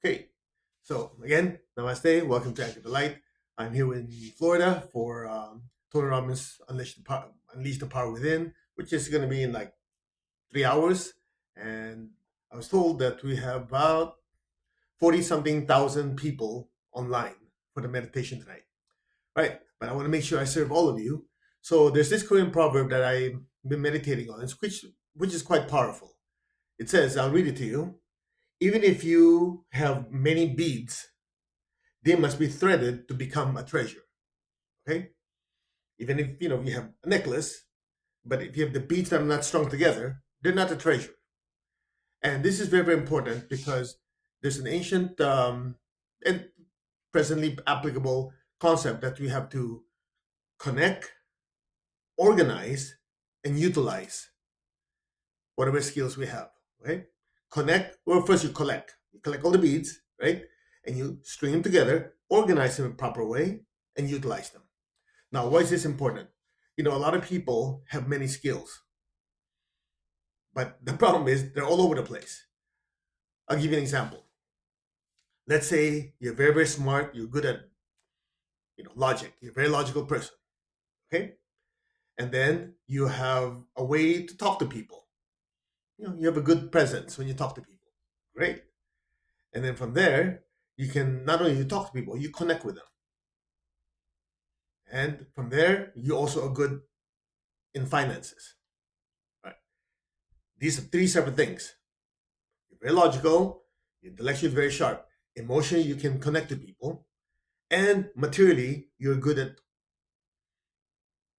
Okay, so again, namaste. Welcome to Anchor the Light. I'm here in Florida for Tony Robbins Unleash the Power Within, which is going to be in like 3 hours. And I was told that we have about 40 something thousand people online for the meditation tonight. Right, but I want to make sure I serve all of you. So there's this Korean proverb that I've been meditating on, which is quite powerful. It says, I'll read it to you. Even if you have many beads, they must be threaded to become a treasure. Okay? Even if you have a necklace, but if you have the beads that are not strung together, they're not a treasure. And this is very, very important because there's an ancient and presently applicable concept that we have to connect, organize, and utilize whatever skills we have. Right? Connect. Well, first you collect. You collect all the beads, right? And you string them together, organize them in a proper way, and utilize them. Now, why is this important? A lot of people have many skills, but the problem is they're all over the place. I'll give you an example. Let's say you're very, very smart. You're good at, logic. You're a very logical person, okay? And then you have a way to talk to people. You have a good presence when you talk to people. Great. And then from there, you can not only talk to people, you connect with them. And from there, you also are good in finances. Right? These are three separate things. You're very logical, your intellectually is very sharp. Emotionally, you can connect to people. And materially, you're good at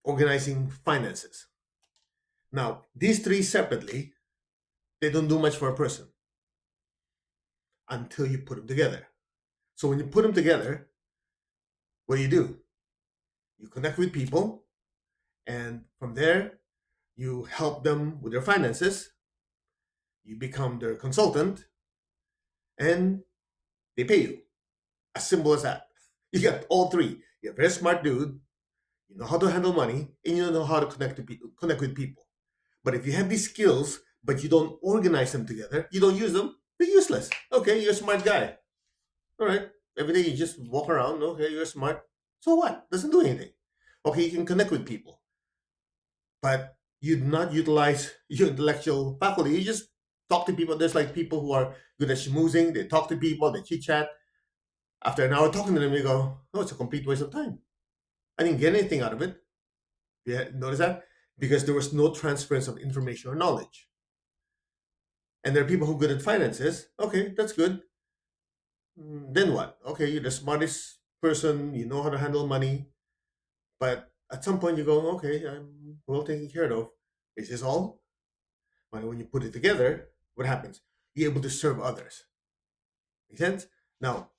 organizing finances. Now, these three separately, they don't do much for a person until you put them together. So when you put them together, what do? You connect with people, and from there, you help them with their finances. You become their consultant, and they pay you. As simple as that. You got all three. You're a very smart dude. You know how to handle money, and you know how to connect with people. But if you have these skills, but you don't organize them together, you don't use them, they're useless. Okay, you're a smart guy. All right. Every day you just walk around. Okay, you're smart. So what? Doesn't do anything. Okay, you can connect with people, but you do not utilize your intellectual faculty. You just talk to people. There's like people who are good at schmoozing. They talk to people. They chit chat. After an hour talking to them, you go, "No, it's a complete waste of time. I didn't get anything out of it." Yeah, notice that because there was no transference of information or knowledge. And there are people who are good at finances. Okay, that's good. Then what? Okay, you're the smartest person. You know how to handle money. But at some point, you go, okay, I'm well taken care of. Is this all? But when you put it together, what happens? You're able to serve others. Make sense? Now,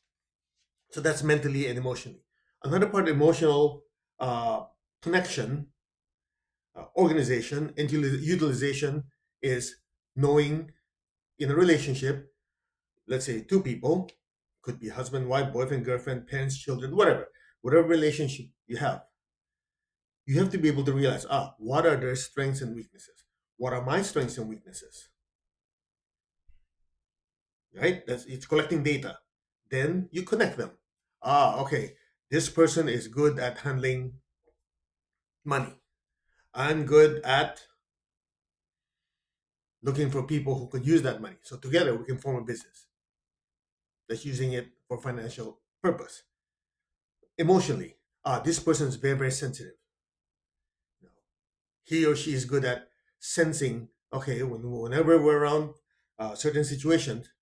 so that's mentally and emotionally. Another part, emotional connection, organization, and utilization is knowing in a relationship, let's say two people, could be husband, wife, boyfriend, girlfriend, parents, children, whatever relationship you have to be able to realize, what are their strengths and weaknesses? What are my strengths and weaknesses? Right? It's collecting data. Then you connect them. Okay. This person is good at handling money. I'm good at looking for people who could use that money. So together we can form a business that's using it for financial purpose. Emotionally, this person is very, very sensitive. You know, he or she is good at sensing. Okay, whenever we're around certain situations,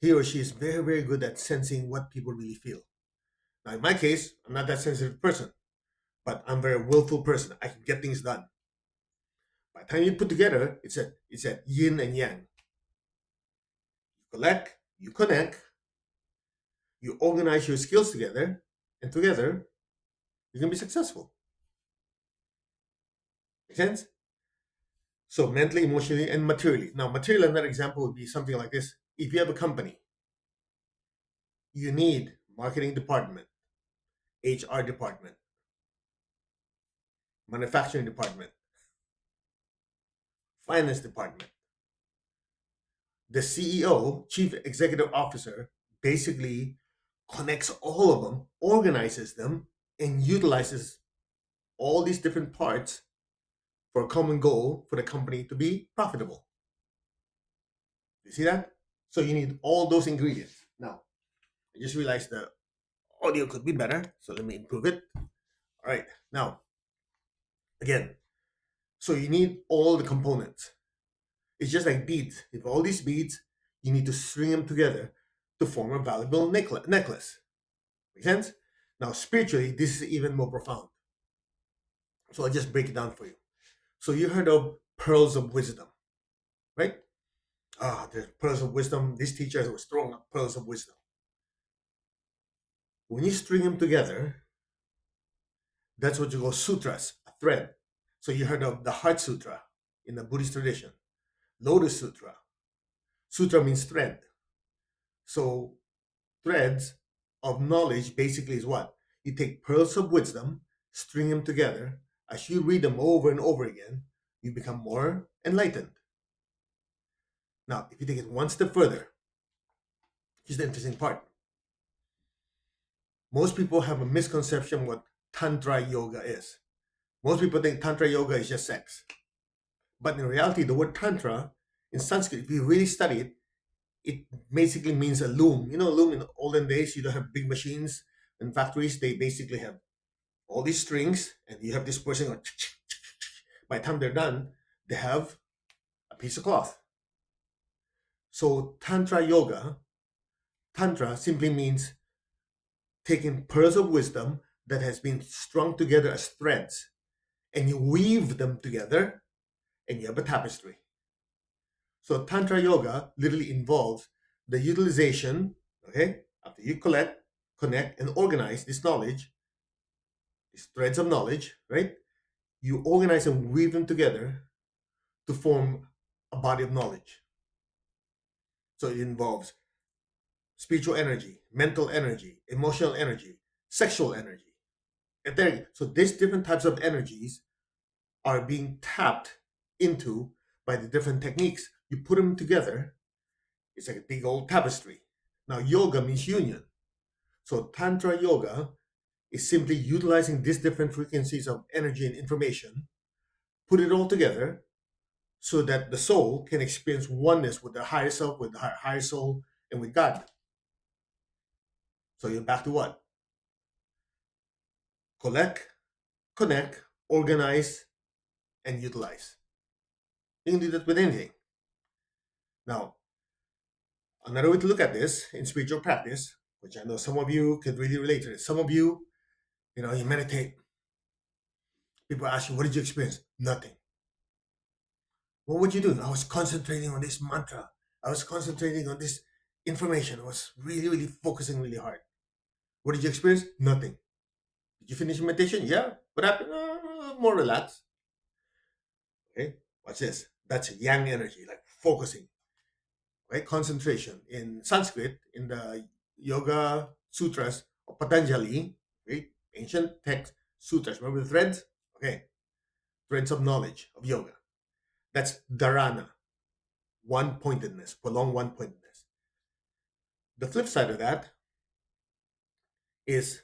he or she is very, very good at sensing what people really feel. Now, in my case, I'm not that sensitive person, but I'm a very willful person. I can get things done. By the time you put together, it's a yin and yang. You collect, you connect, you organize your skills together, and together you can be successful. Make sense? So mentally, emotionally, and materially. Now, material, another example would be something like this. If you have a company, you need marketing department, HR department, manufacturing department, finance department. The CEO, chief executive officer, basically connects all of them, organizes them, and utilizes all these different parts for a common goal for the company to be profitable. You see that? So you need all those ingredients. Now, I just realized the audio could be better, so let me improve it. All right. Now, again, so you need all the components. It's just like beads. If all these beads, you need to string them together to form a valuable necklace. Make sense? Now, spiritually, this is even more profound. So I'll just break it down for you. So you heard of pearls of wisdom, right? The pearls of wisdom. These teachers were strong pearls of wisdom. When you string them together, that's what you call sutras, a thread. So you heard of the Heart Sutra in the Buddhist tradition, Lotus Sutra. Sutra means thread. So threads of knowledge basically is what? You take pearls of wisdom, string them together. As you read them over and over again, you become more enlightened. Now, if you take it one step further, here's the interesting part. Most people have a misconception what Tantra yoga is. Most people think Tantra yoga is just sex. But in reality, the word Tantra in Sanskrit, if you really study it, it basically means a loom. You know, a loom in the olden days, you don't have big machines in factories. They basically have all these strings, and you have this person going. By the time they're done, they have a piece of cloth. So Tantra yoga, Tantra simply means taking pearls of wisdom that has been strung together as threads, and you weave them together, and you have a tapestry. So Tantra yoga literally involves the utilization, okay, after you collect, connect, and organize this knowledge, these threads of knowledge, right? You organize and weave them together to form a body of knowledge. So it involves spiritual energy, mental energy, emotional energy, sexual energy, etheric. So these different types of energies are being tapped into by the different techniques. You put them together, it's like a big old tapestry. Now, yoga means union. So Tantra yoga is simply utilizing these different frequencies of energy and information, put it all together so that the soul can experience oneness with the higher self, with the higher soul, and with God. So you're back to what? Collect, connect, organize, and utilize. You can do that with anything. Now, another way to look at this in spiritual practice, which I know some of you could really relate to this. Some of you, you meditate. People ask you, what did you experience? Nothing. What would you do? I was concentrating on this mantra. I was concentrating on this information. I was really, really focusing really hard. What did you experience? Nothing. Did you finish meditation? Yeah. What happened? More relaxed. Okay. Watch this. That's yang energy, like focusing, right? Concentration. In Sanskrit, in the Yoga Sutras of Patanjali, right? Ancient text sutras. Remember the threads? Okay. Threads of knowledge of yoga. That's dharana, one pointedness, prolonged one pointedness. The flip side of that is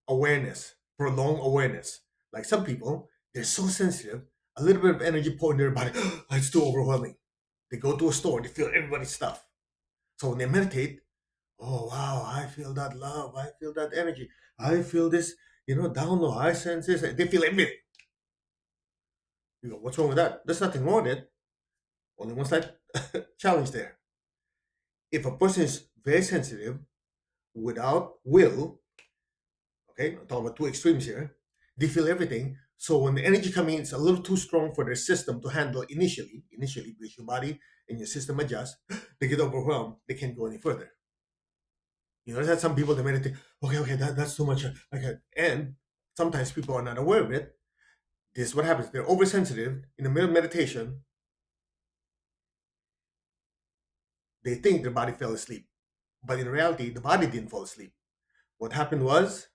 awareness, prolonged awareness. Like some people, they're so sensitive, a little bit of energy poured in their body, it's too overwhelming. They go to a store, they feel everybody's stuff. So when they meditate, oh wow, I feel that love, I feel that energy, I feel this, download, I sense this, they feel everything. You go, what's wrong with that? There's nothing wrong with it. Only one slight challenge there. If a person is very sensitive without will, okay, I'm talking about two extremes here, they feel everything. So when the energy coming in, it's a little too strong for their system to handle initially, because your body and your system adjust, they get overwhelmed, they can't go any further. There's had some people that meditate, okay, that's too much. Okay. And sometimes people are not aware of it. This is what happens. They're oversensitive in the middle of meditation. They think their body fell asleep. But in reality, the body didn't fall asleep. What happened was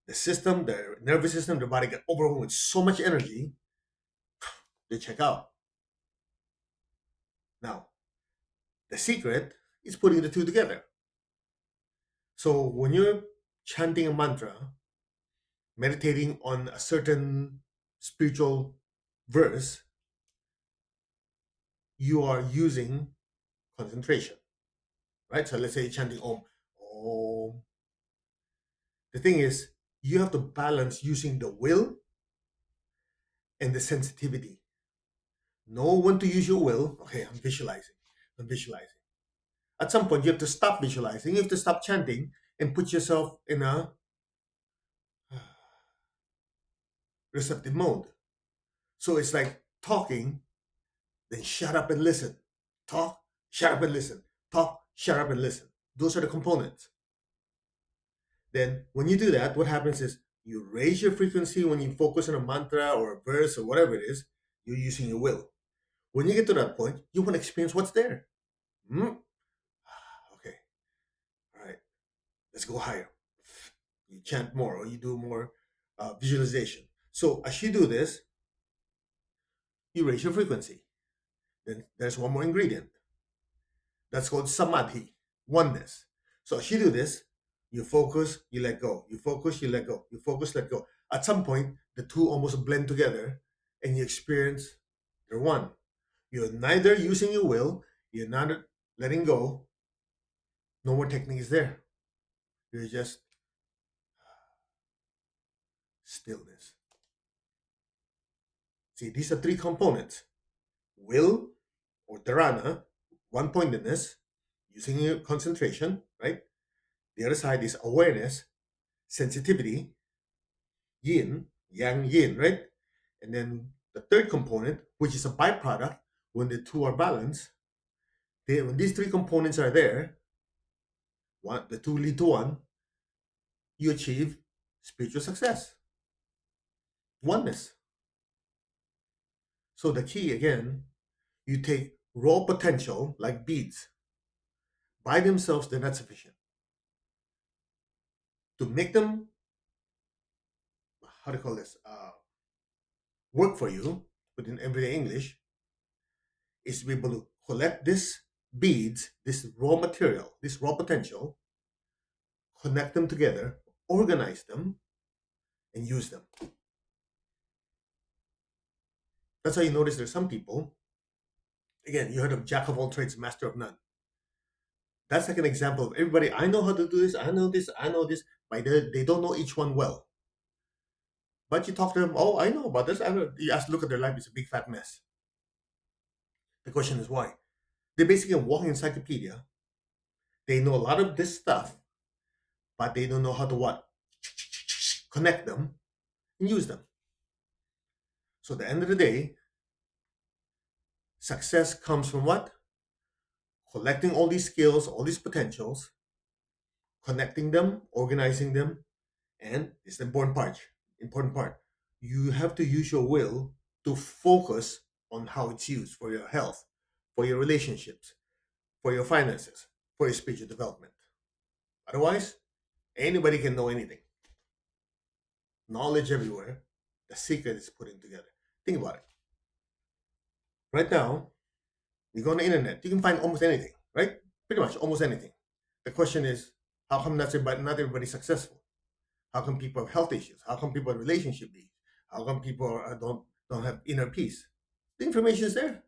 the system, the nervous system, the body got overwhelmed with so much energy, they check out. Now, the secret is putting the two together. So when you're chanting a mantra, meditating on a certain spiritual verse, you are using concentration, right? So let's say you're chanting Om. Om. The thing is, you have to balance using the will and the sensitivity. Know when to use your will. Okay, I'm visualizing. I'm visualizing. At some point, you have to stop visualizing. You have to stop chanting and put yourself in a receptive mode. So it's like talking, then shut up and listen. Talk, shut up and listen. Talk, shut up and listen. Those are the components. Then, when you do that, what happens is you raise your frequency when you focus on a mantra or a verse or whatever it is, you're using your will. When you get to that point, you want to experience what's there. Hmm? Okay, all right, let's go higher. You chant more or you do more visualization. So, as you do this, you raise your frequency. Then there's one more ingredient. That's called samadhi, oneness. So as you do this, you focus, you let go. You focus, you let go. You focus, let go. At some point, the two almost blend together and you experience you're one. You're neither using your will, you're not letting go. No more technique is there. You're just stillness. See, these are three components: will or dharana, one pointedness, using your concentration, right? The other side is awareness, sensitivity, yin, yang, yin, right? And then the third component, which is a byproduct, when the two are balanced, when these three components are there, the two lead to one, you achieve spiritual success, oneness. So the key again, you take raw potential like beads. By themselves, they're not sufficient. To make them, how do you call this, work for you, within everyday English, is to be able to collect this beads, this raw material, this raw potential, connect them together, organize them, and use them. That's how you notice there's some people, again, you heard of jack of all trades, master of none. That's like an example of everybody, I know how to do this, I know this, I know this, but they don't know each one well. But you talk to them, oh, I know about this. I know. You ask, look at their life, it's a big fat mess. The question is why? They're basically a walking encyclopedia. They know a lot of this stuff, but they don't know how to what? Connect them and use them. So at the end of the day, success comes from what? Collecting all these skills, all these potentials, connecting them, organizing them, and it's the important part. Important part. You have to use your will to focus on how it's used for your health, for your relationships, for your finances, for your spiritual development. Otherwise, anybody can know anything. Knowledge everywhere. The secret is putting together. Think about it. Right now, you go on the internet, you can find almost anything, right? Pretty much almost anything. The question is, how come not everybody's successful? How come people have health issues? How come people have relationship needs? How come people don't have inner peace? The information is there.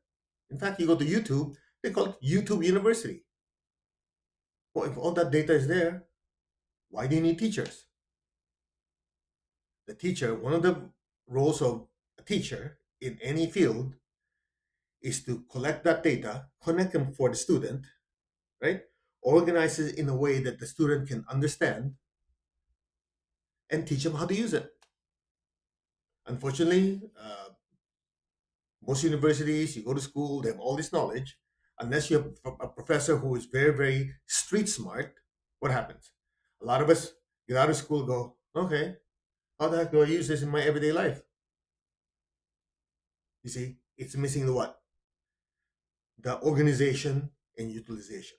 In fact, you go to YouTube, they call it YouTube University. Well, if all that data is there, why do you need teachers? The teacher, one of the roles of a teacher in any field is to collect that data, connect them for the student, right? Organize it in a way that the student can understand and teach them how to use it. Unfortunately, most universities, you go to school, they have all this knowledge. Unless you have a professor who is very, very street smart, what happens? A lot of us get out of school, go, okay, how the heck do I use this in my everyday life? You see, it's missing the what? The organization and utilization.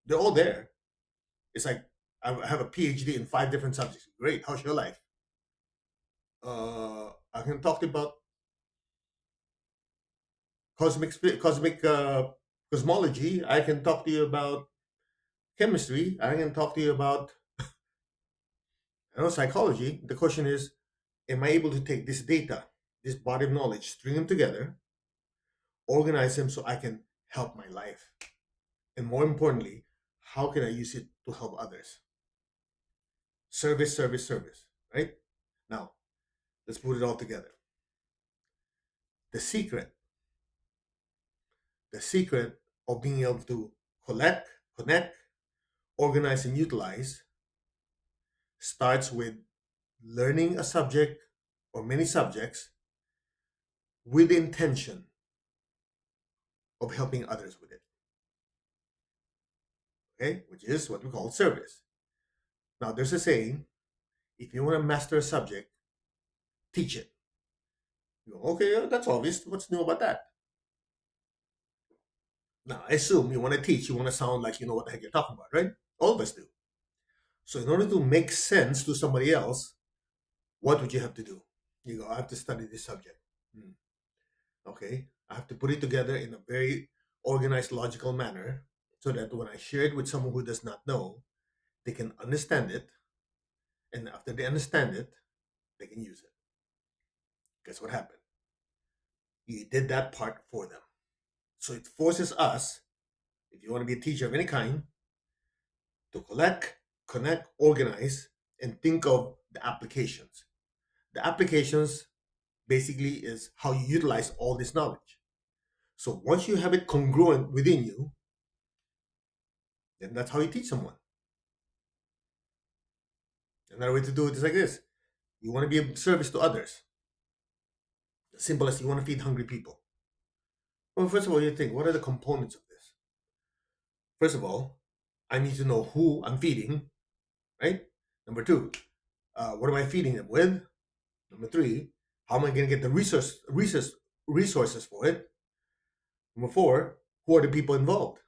They're all there. It's like I have a PhD in five different subjects. Great. How's your life? I can talk to you about cosmic cosmology. I can talk to you about chemistry. I can talk to you about I know psychology, the question is, am I able to take this data, this body of knowledge, string them together, organize them so I can help my life? And more importantly, how can I use it to help others? Service, service, service, right? Now, let's put it all together. The secret, the secret of being able to collect, connect, organize, and utilize starts with learning a subject or many subjects with the intention of helping others with it, okay? Which is what we call service. Now, there's a saying, if you want to master a subject, teach it. You go, okay, that's obvious. What's new about that? Now, I assume you want to teach, you want to sound like you know what the heck you're talking about, right? All of us do. So, in order to make sense to somebody else, what would you have to do? You go, I have to study this subject. Hmm. Okay, I have to put it together in a very organized, logical manner so that when I share it with someone who does not know, they can understand it. And after they understand it, they can use it. Guess what happened? You did that part for them. So it forces us, if you want to be a teacher of any kind, to collect, connect, organize, and think of the applications. The applications basically is how you utilize all this knowledge. So once you have it congruent within you, then that's how you teach someone. Another way to do it is like this. You want to be of service to others. As simple as you want to feed hungry people. Well, first of all, you think, what are the components of this? First of all, I need to know who I'm feeding, right? Number two, what am I feeding them with? Number three, how am I going to get the resources for it? Number four, who are the people involved?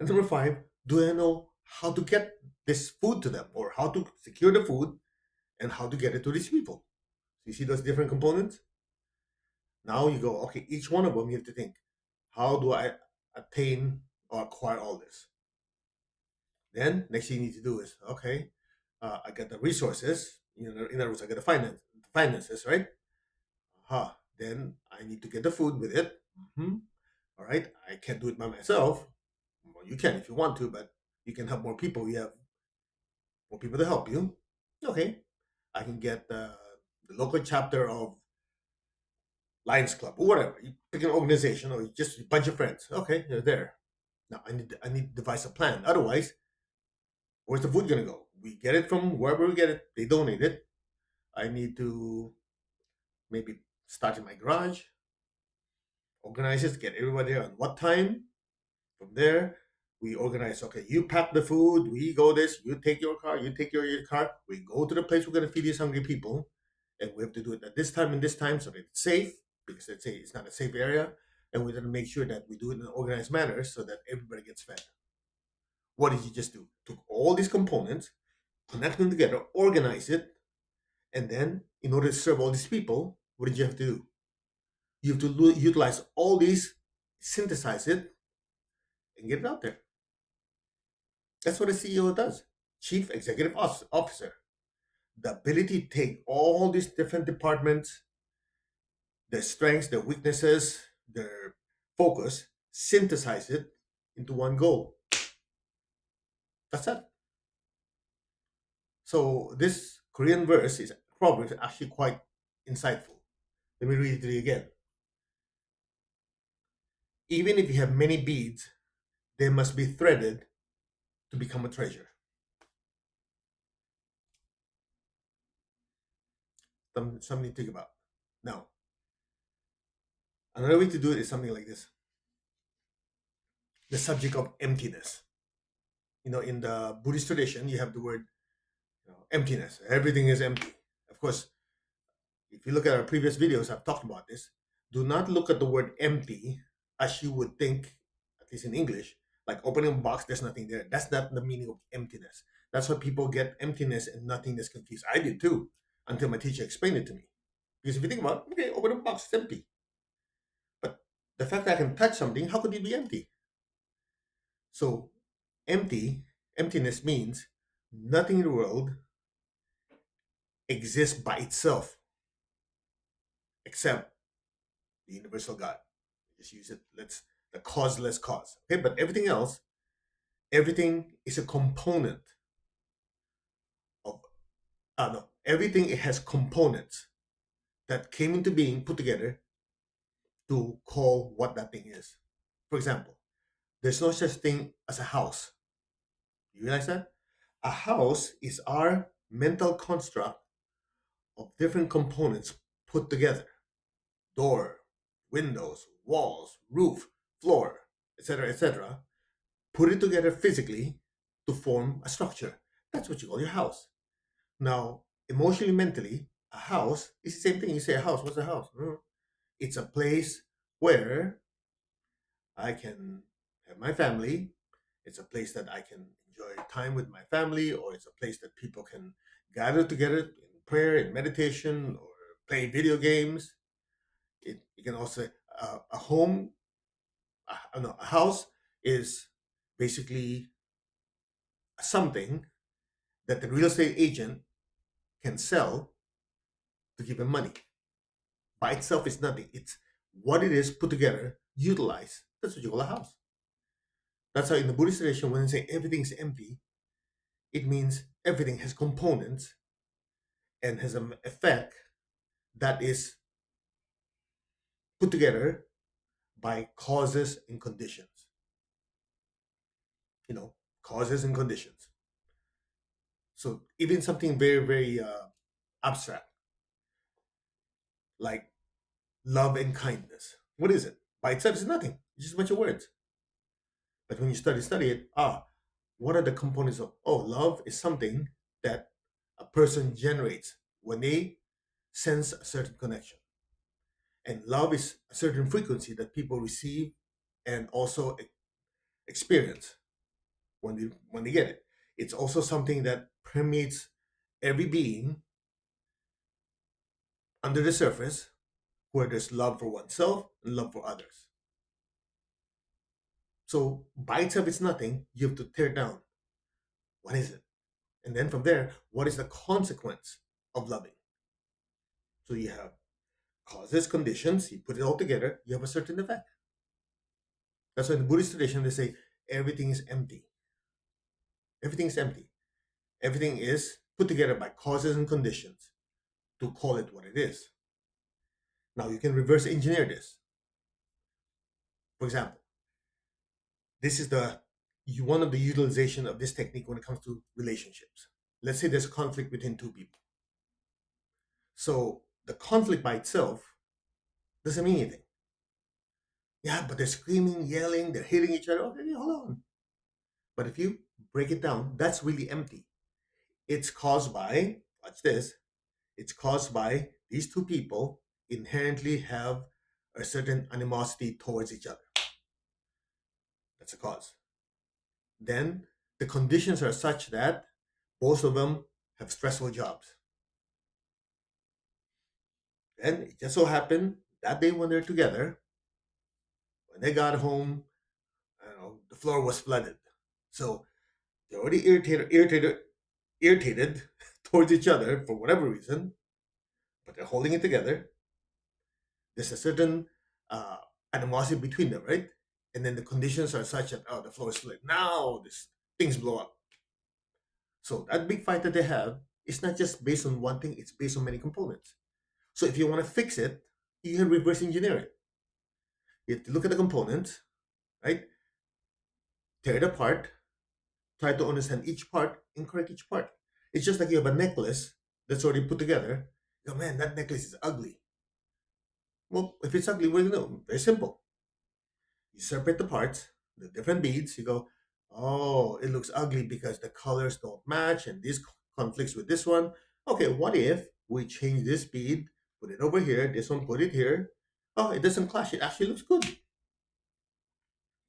And number five, do I know how to get this food to them or how to secure the food and how to get it to these people? So you see those different components? Now you go, okay, each one of them you have to think, how do I attain or acquire all this? Then next thing you need to do is, okay, I get the resources. In other words, I get the finances, right? Then I need to get the food with it. All right, I can't do it by myself. Well, you can if you want to, but you can help more people. You have more people to help you. Okay, I can get the local chapter of Lions Club or whatever. You pick an organization or just a bunch of friends. Okay, they're there. Now I need to devise a plan. Otherwise, where's the food gonna go? We get it from wherever we get it. They donate it. I need to maybe start in my garage, organize it, get everybody there on what time. From there, we organize. Okay, you pack the food. We go this. You take your car. You take your car. We go to the place we're gonna feed these hungry people, and we have to do it at this time and this time so that it's safe because let's say it's not a safe area, and we're gonna make sure that we do it in an organized manner so that everybody gets fed. What did you just do? Took all these components, connect them together, organize it, and then in order to serve all these people, what did you have to do? You have to utilize all these, synthesize it, and get it out there. That's what a CEO does. Chief Executive Officer. The ability to take all these different departments, their strengths, their weaknesses, their focus, synthesize it into one goal. That's it. So this Korean verse is probably actually quite insightful. Let me read it to you again. Even if you have many beads, they must be threaded to become a treasure. Something to think about. Now, another way to do it is something like this: the subject of emptiness. In the Buddhist tradition, you have the word emptiness. Everything is empty. Of course, if you look at our previous videos, I've talked about this. Do not look at the word empty as you would think, at least in English, like opening a box, there's nothing there. That's not the meaning of emptiness. That's why people get emptiness and nothingness confused. I did too, until my teacher explained it to me. Because if you think about it, okay, open a box, it's empty. But the fact that I can touch something, how could it be empty? So emptiness means nothing in the world, exist by itself except the universal God. Just use it. Let's the causeless cause. Okay, but everything else, everything is a component of. No, everything it has components that came into being, put together to call what that thing is. For example, there's no such thing as a house. You realize that? A house is our mental construct of different components put together: door, windows, walls, roof, floor, etc., etc. Put it together physically to form a structure. That's what you call your house. Now, emotionally, mentally, a house is the same thing. You say a house, what's a house? It's a place where I can have my family. It's a place that I can enjoy time with my family, or it's a place that people can gather together in prayer, in meditation, or play video games. You can also a home. No, a house is basically something that the real estate agent can sell to give him money. By itself, it's nothing. It's what it is put together, utilized. That's what you call a house. That's how in the Buddhist tradition, when they say everything is empty, it means everything has components and has an effect that is put together by causes and conditions. Causes and conditions. So even something very, very abstract, like love and kindness. What is it? By itself, it's nothing. It's just a bunch of words. But when you study it, what are the components of? Oh, love is something that a person generates when they sense a certain connection. And love is a certain frequency that people receive and also experience when they get it. It's also something that permeates every being under the surface, where there's love for oneself and love for others. So by itself, it's nothing. You have to tear down. What is it? And then from there, what is the consequence of loving? So you have causes, conditions, you put it all together, you have a certain effect. That's why in the Buddhist tradition they say everything is empty. Everything is empty. Everything is put together by causes and conditions to call it what it is. Now you can reverse engineer this. For example, this is the one of the utilization of this technique when it comes to relationships. Let's say there's conflict between two people. So the conflict by itself doesn't mean anything. Yeah, but they're screaming, yelling, they're hitting each other. Okay, hold on. But if you break it down, that's really empty. It's caused by, watch this, it's caused by these two people inherently have a certain animosity towards each other. That's a cause. Then the conditions are such that both of them have stressful jobs. And it just so happened that day when they're together, when they got home, I don't know, the floor was flooded. So they're already irritated towards each other for whatever reason, but they're holding it together. There's a certain uh, animosity between them, right? And then the conditions are such that the floor is flooded. Now this things blow up. So that big fight that they have is not just based on one thing; it's based on many components. So if you want to fix it, you can reverse engineer it. You have to look at the components, right? Tear it apart, try to understand each part, and correct each part. It's just like you have a necklace that's already put together. You go, man, that necklace is ugly. Well, if it's ugly, what do you know? Very simple. You separate the parts, the different beads. You go, oh, it looks ugly because the colors don't match and this conflicts with this one. Okay, what if we change this bead, put it over here, this one, put it here? Oh, it doesn't clash. It actually looks good.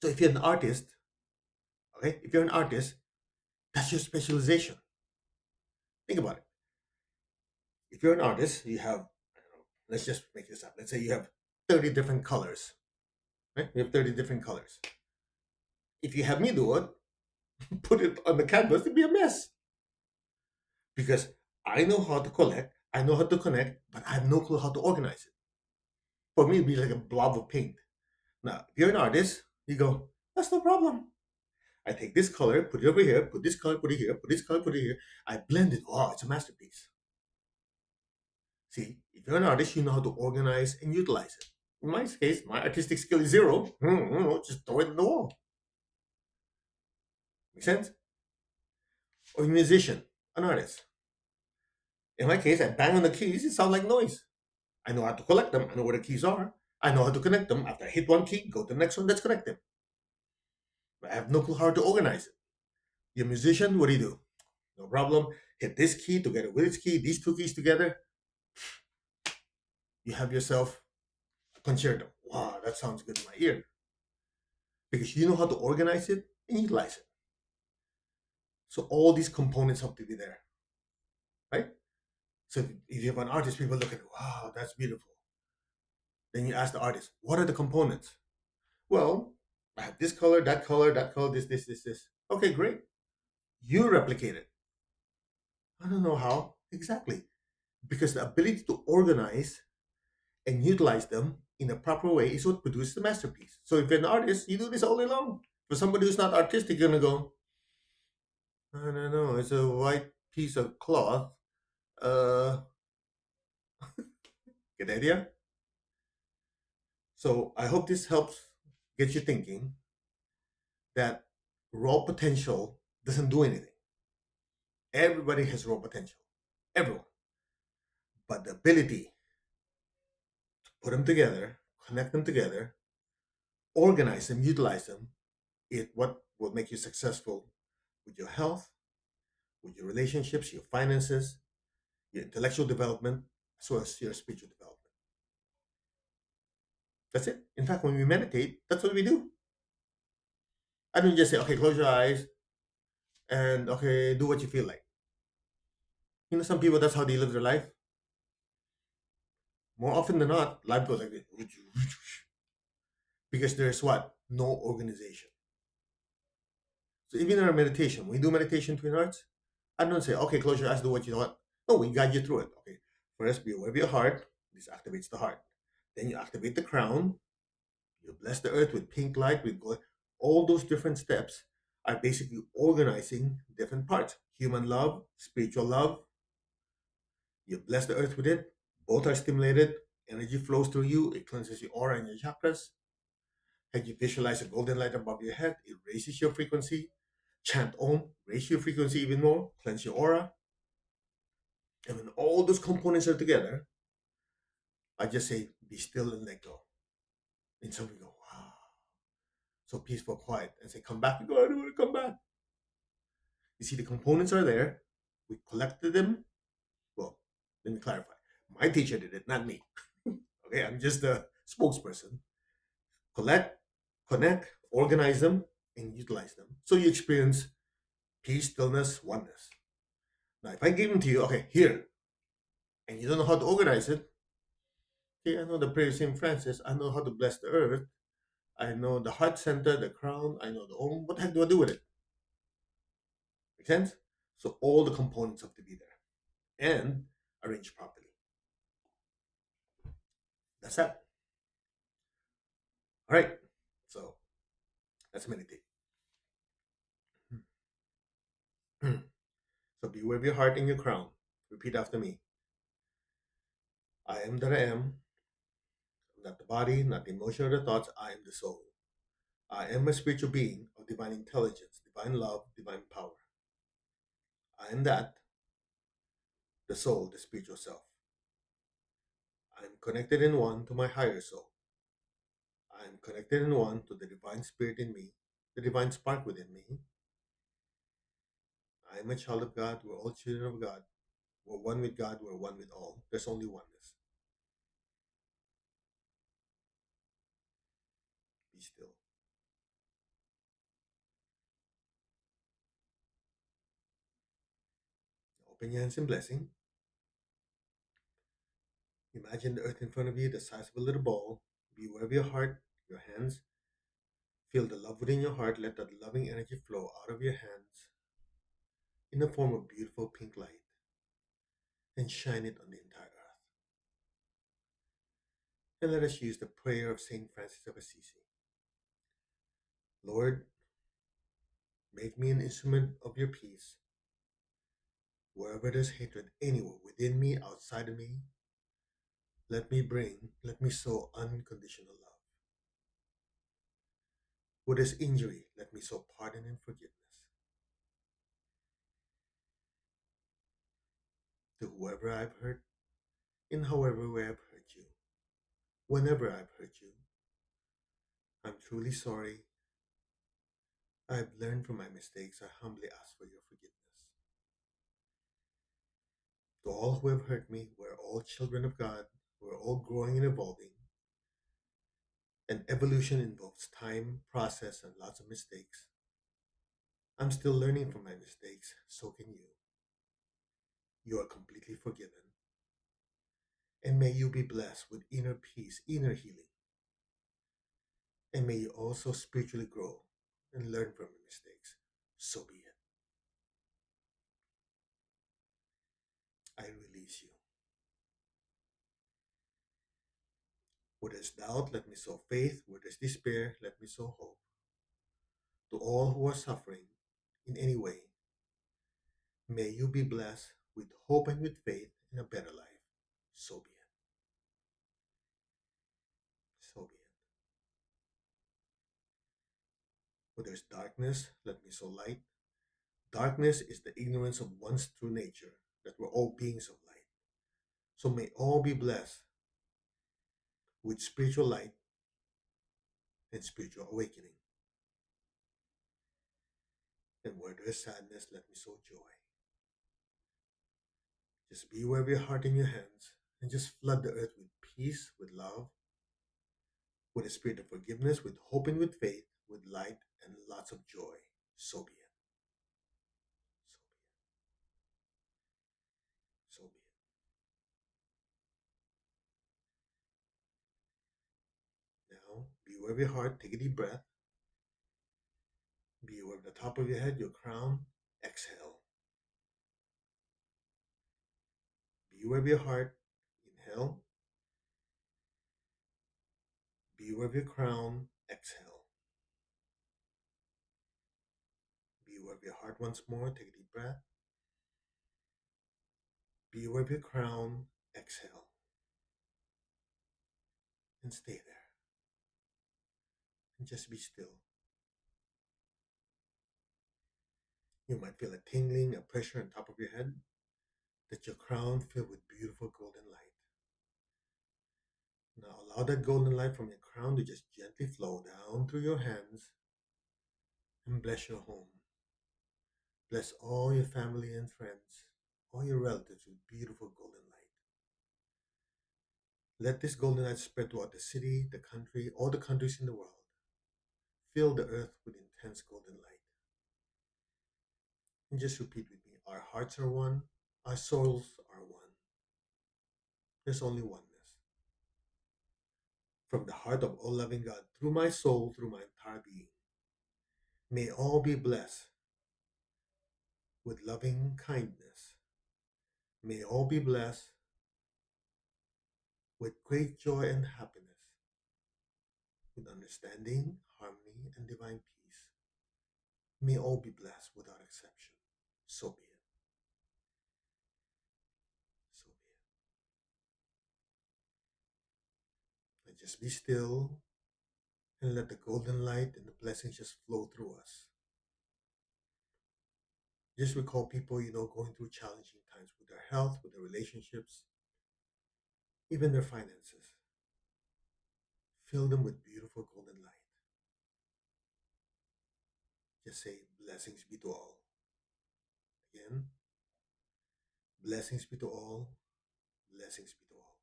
So if you're an artist, okay, if you're an artist, that's your specialization. Think about it. If you're an artist, you have, I don't know, let's just make this up. Let's say you have 30 different colors, right? You have 30 different colors. If you have me do it, put it on the canvas, it'd be a mess. Because I know how to collect, I know how to connect, but I have no clue how to organize it. For me, it'd be like a blob of paint. Now, if you're an artist, you go, that's no problem. I take this color, put it over here, put this color, put it here, put this color, put it here. I blend it. Wow, it's a masterpiece. See, if you're an artist, you know how to organize and utilize it. In my case, my artistic skill is zero. Just throw it in the wall. Make sense? Or a musician, an artist. In my case, I bang on the keys, it sounds like noise. I know how to collect them, I know where the keys are. I know how to connect them. After I hit one key, go to the next one that's connected. But I have no clue how to organize it. You're a musician, what do? No problem. Hit this key together with this key, these two keys together. You have yourself a concerto. Wow, that sounds good in my ear. Because you know how to organize it and utilize it. So all these components have to be there, right? So if you have an artist, people look at it, wow, that's beautiful. Then you ask the artist, what are the components? Well, I have this color, that color, this. Okay, great. You replicate it. I don't know how exactly. Because the ability to organize and utilize them in a proper way is what produces the masterpiece. So if you're an artist, you do this all day long. For somebody who's not artistic, you're gonna go, I don't know, it's a white piece of cloth. Uh, get the idea? So I hope this helps get you thinking that raw potential doesn't do anything. Everybody has raw potential. Everyone. But the ability to put them together, connect them together, organize them, utilize them, is what will make you successful with your health, with your relationships, your finances, your intellectual development, as well as your spiritual development. That's it. In fact, when we meditate, that's what we do. I don't just say, okay, close your eyes and okay, do what you feel like. Some people, that's how they live their life. More often than not, life goes like this. Because there's what? No organization. So even in our meditation, when we do meditation twin arts, I don't say, okay, close your eyes, do what you want. No, we guide you through it. Okay. First, be aware of your heart. This activates the heart. Then you activate the crown. You bless the earth with pink light, with gold. All those different steps are basically organizing different parts. Human love, spiritual love. You bless the earth with it. Both are stimulated. Energy flows through you. It cleanses your aura and your chakras. And you visualize a golden light above your head. It raises your frequency. Chant Om, raise your frequency even more, cleanse your aura. And when all those components are together, I just say, be still and let go. And some people go, wow, so peaceful, quiet. And say, come back. You go, I don't want to come back. You see, the components are there. We collected them. Well, let me clarify. My teacher did it, not me. Okay, I'm just a spokesperson. Collect, connect, organize them, and utilize them. So you experience peace, stillness, oneness. Now, if I give them to you, okay, here, and you don't know how to organize it, okay, I know the prayer of St. Francis, I know how to bless the earth, I know the heart center, the crown, I know the Om. What the heck do I do with it? Make sense? So all the components have to be there and arranged properly. That's that. All right. So let's meditate. So be aware of your heart and your crown. Repeat after me. I am that I am. I'm not the body, not the emotion or the thoughts. I am the soul. I am a spiritual being of divine intelligence, divine love, divine power. I am that, the soul, the spiritual self. I am connected in one to my higher soul. I am connected in one to the divine spirit in me, the divine spark within me. I am a child of God. We're all children of God. We're one with God. We're one with all. There's only oneness. Be still. Open your hands in blessing. Imagine the earth in front of you, the size of a little ball. Be aware of your heart, your hands. Feel the love within your heart. Let that loving energy flow out of your hands in the form of beautiful pink light. and shine it on the entire earth. And let us use the prayer of Saint Francis of Assisi. Lord, make me an instrument of your peace. Wherever there's hatred anywhere within me, outside of me, let me sow unconditional love. Where there's injury, let me sow pardon and forgiveness. To whoever I've hurt, in however way I've hurt you, whenever I've hurt you, I'm truly sorry. I've learned from my mistakes. I humbly ask for your forgiveness. To all who have hurt me, we're all children of God. We're all growing and evolving. And evolution involves time, process, and lots of mistakes. I'm still learning from my mistakes. So can you. You are completely forgiven. And may you be blessed with inner peace, inner healing. And may you also spiritually grow and learn from your mistakes. So be it. I release you. Where there's doubt, let me sow faith. Where there's despair, let me sow hope. To all who are suffering in any way, may you be blessed with hope and with faith in a better life. So be it. So be it. Where there's darkness, let me sow light. Darkness is the ignorance of one's true nature, that we're all beings of light. So may all be blessed with spiritual light and spiritual awakening. And where there is sadness, let me sow joy. Just be aware of your heart and your hands, and just flood the earth with peace, with love, with a spirit of forgiveness, with hope and with faith, with light and lots of joy. So be it. So be it. So be it. Now, be aware of your heart. Take a deep breath. Be aware of the top of your head, your crown. Exhale. Be aware of your heart. Inhale. Be aware of your crown. Exhale. Be aware of your heart once more. Take a deep breath. Be aware of your crown. Exhale. And stay there. And just be still. You might feel a tingling, a pressure on top of your head. That's your crown filled with beautiful golden light. Now allow that golden light from your crown to just gently flow down through your hands and bless your home. Bless all your family and friends, all your relatives with beautiful golden light. Let this golden light spread throughout the city, the country, all the countries in the world. Fill the earth with intense golden light. And just repeat with me, our hearts are one, our souls are one. There's only oneness. From the heart of all loving God, through my soul, through my entire being, may all be blessed with loving kindness. May all be blessed with great joy and happiness, with understanding, harmony, and divine peace. May all be blessed without exception. So be it. So be it. And just be still and let the golden light and the blessings just flow through us. Just recall people going through challenging times with their health, with their relationships, even their finances. Fill them with beautiful golden light. Just say, blessings be to all. Again, blessings be to all. Blessings be to all.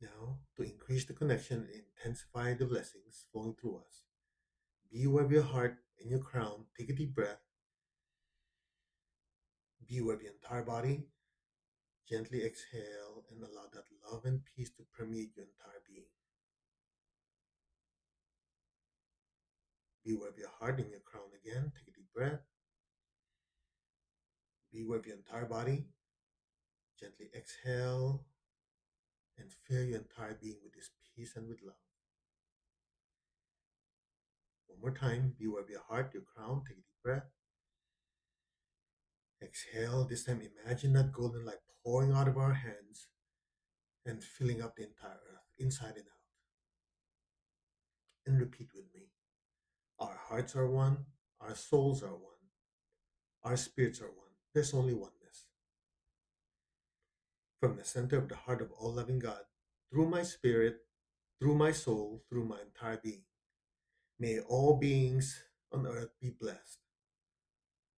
Now, to increase the connection and intensify the blessings flowing through us, be aware of your heart and your crown. Take a deep breath. Be aware of your entire body. Gently exhale and allow that love and peace to permeate your entire being. Be aware of your heart and your crown again. Take a deep breath. Be with your entire body. Gently exhale and fill your entire being with this peace and with love. One more time. Be with your heart, your crown. Take a deep breath. Exhale. This time, imagine that golden light pouring out of our hands and filling up the entire earth, inside and out. And repeat with me. Our hearts are one. Our souls are one. Our spirits are one. There's only oneness. From the center of the heart of all loving God, through my spirit, through my soul, through my entire being, may all beings on earth be blessed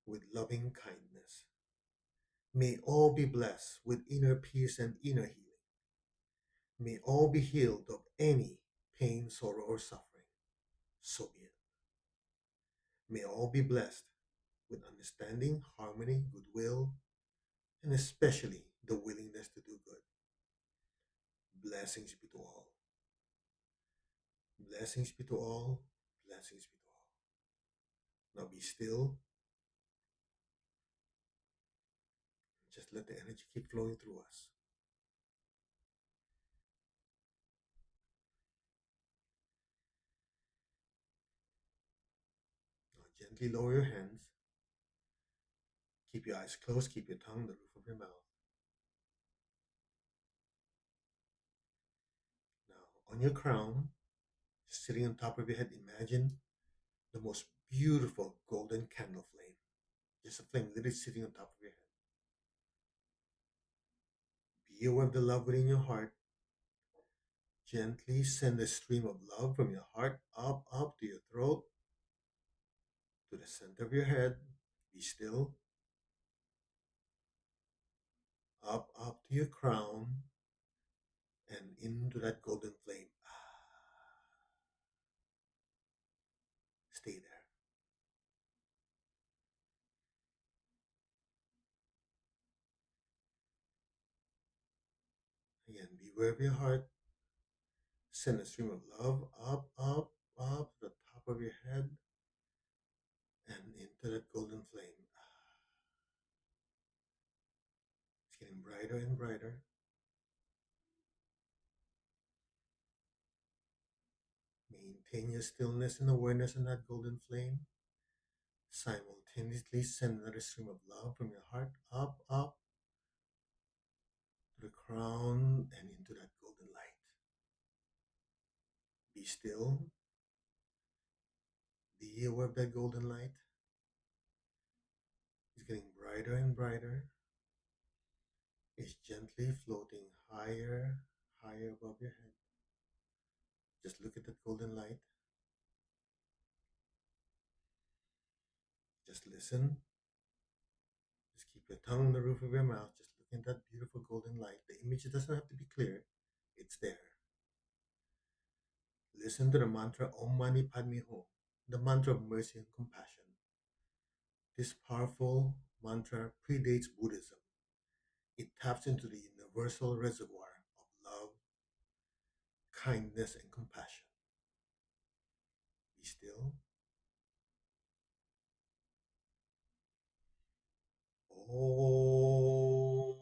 with loving kindness. May all be blessed with inner peace and inner healing. May all be healed of any pain, sorrow, or suffering. So be it. May all be blessed with understanding, harmony, goodwill, and especially the willingness to do good. Blessings be to all. Blessings be to all. Blessings be to all. Now be still. Just let the energy keep flowing through us. Now gently lower your hands. Keep your eyes closed. Keep your tongue on the roof of your mouth. Now on your crown, sitting on top of your head, imagine the most beautiful golden candle flame. Just a flame literally sitting on top of your head. Be aware of the love within your heart. Gently send a stream of love from your heart up to your throat, to the center of your head. Be still. Up to your crown, and into that golden flame. Stay there. Again, be aware of your heart. Send a stream of love up to the top of your head and into that golden flame. It's getting brighter and brighter. Maintain your stillness and awareness in that golden flame. Simultaneously send another stream of love from your heart up to the crown and into that golden light. Be still. Be aware of that golden light. It's getting brighter and brighter. It's gently floating higher, higher above your head. Just look at that golden light. Just listen. Just keep your tongue on the roof of your mouth. Just look at that beautiful golden light. The image doesn't have to be clear. It's there. Listen to the mantra Om Mani Padme Hum, the mantra of mercy and compassion. This powerful mantra predates Buddhism. It taps into the universal reservoir of love, kindness, and compassion. Be still. Om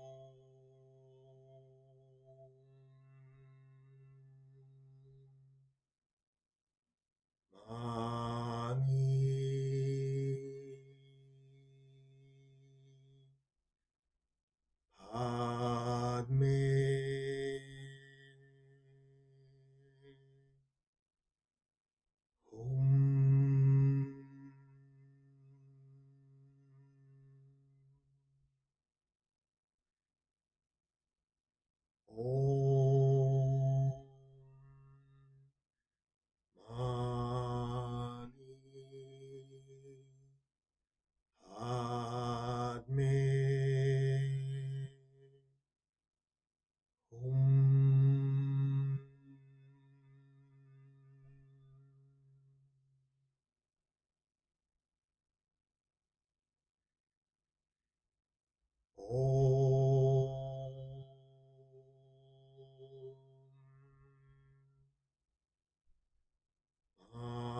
Mani Padme Hum. Om Mani Padme Hum. Om Mani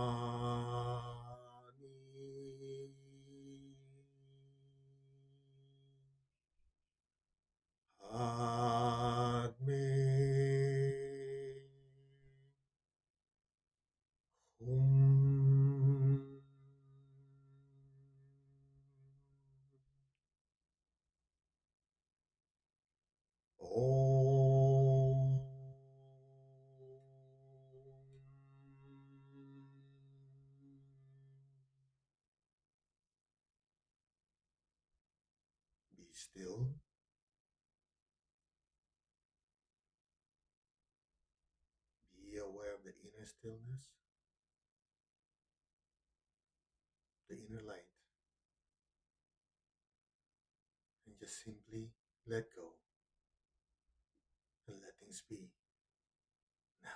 Om. Om. Be still. Be aware of the inner stillness, the inner light, and just simply let go and let things be now.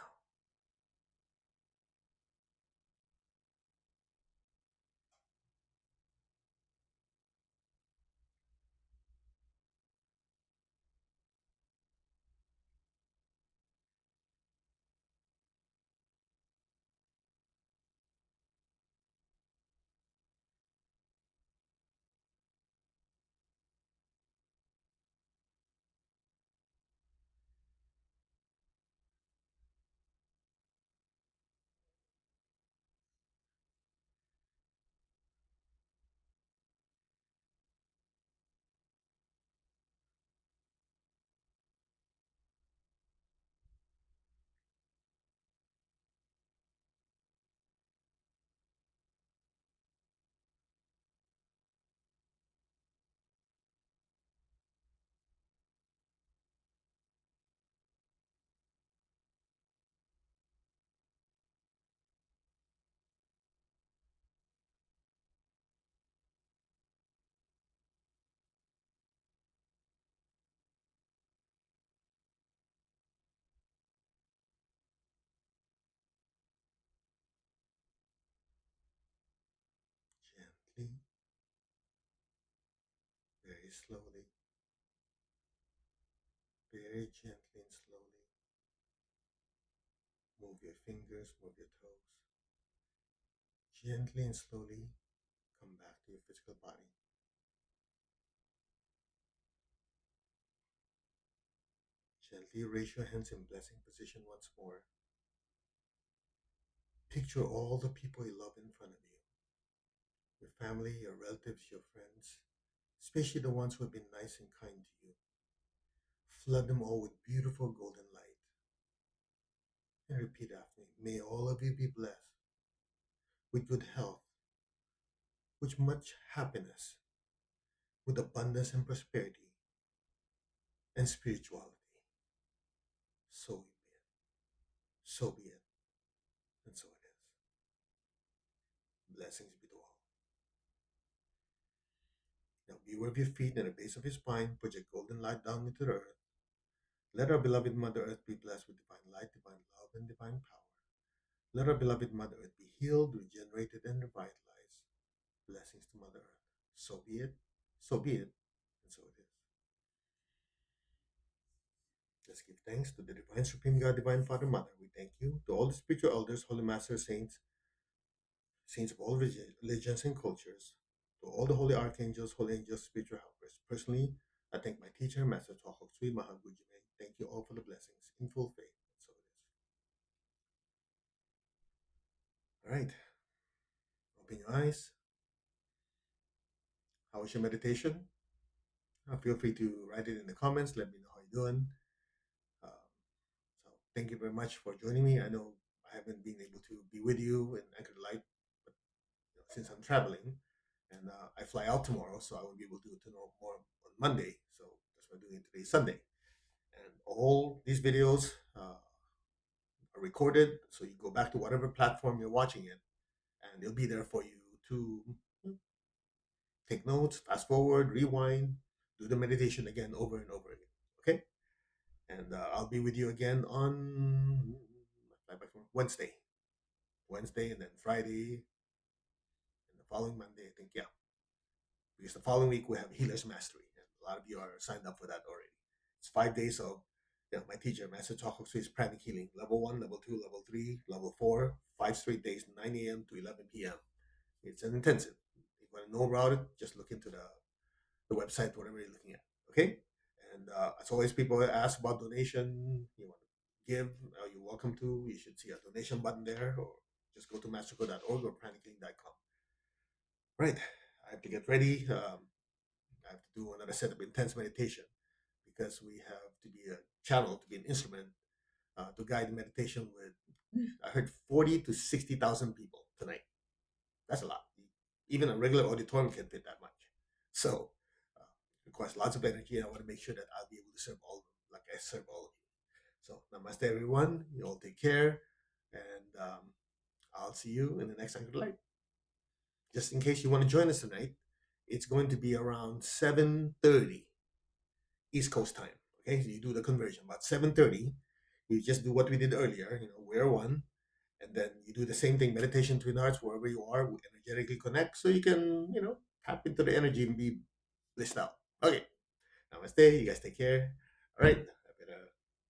Gently, very slowly, very gently and slowly. Move your fingers, move your toes. Gently and slowly come back to your physical body. Gently raise your hands in blessing position once more. Picture all the people you love in front of you, your family, your relatives, your friends, especially the ones who have been nice and kind to you. Flood them all with beautiful golden light. And repeat after me. May all of you be blessed with good health, with much happiness, with abundance and prosperity, and spirituality. So be it. So be it. And so it is. Blessings be to all. Now be aware of your feet and the base of your spine. Project golden light down into the earth. Let our beloved Mother Earth be blessed with divine light, divine love, and divine power. Let our beloved Mother Earth be healed, regenerated, and revitalized. Blessings to Mother Earth. So be it. So be it. And so it is. Let's give thanks to the Divine Supreme God, Divine Father, Mother. We thank you to all the spiritual elders, holy masters, saints, saints of all religions and cultures, to all the holy archangels, holy angels, spiritual helpers. Personally, I thank my teacher, Master Tohok Sui Mahagujime. Thank you all for the blessings in full faith. And so it is. All right. Open your eyes. How was your meditation? Feel free to write it in the comments. Let me know how you're doing. Um, so thank you very much for joining me. I know I haven't been able to be with you in Anchor Light, but since I'm traveling and I fly out tomorrow, so I will be able to do it more on Monday. So that's why I'm doing it today, Sunday. And all these videos are recorded, so you go back to whatever platform you're watching it, and they'll be there for you to take notes, fast forward, rewind, do the meditation again over and over again. Okay? And I'll be with you again on Wednesday. Wednesday, and then Friday, and the following Monday, I think, yeah. Because the following week we have Healer's Mastery, and a lot of you are signed up for that already. It's 5 days of my teacher, Master Choco Swiss Pranic Healing, level 1, level 2, level 3, level 4, 5 straight days, 9 a.m. to 11 p.m. It's an intensive. If you want to know about it, just look into the website, whatever you're looking at. Okay? And as always, people ask about donation. You want to give, you're welcome to. You should see a donation button there, or Just go to mastercode.org or planethealing.com. Right. I have to get ready. I have to do another set of intense meditation because we have to be a channel, to be an instrument to guide the meditation with, I heard 40 to 60,000 people tonight. That's a lot. Even a regular auditorium can fit that much. So it requires lots of energy, and I want to make sure that I'll be able to serve all of them like I serve all of you. So namaste, everyone. You all take care, and I'll see you in the next Anchor Light. Just in case you want to join us tonight, it's going to be around 7:30 East Coast time. Okay, so you do the conversion about 7:30. You just do what we did earlier. Wear one, and then you do the same thing. Meditation, twin hearts, wherever you are, we energetically connect, so you can tap into the energy and be blissed out. Okay, namaste. You guys take care. All right, I better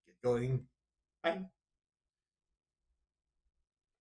get going. Bye.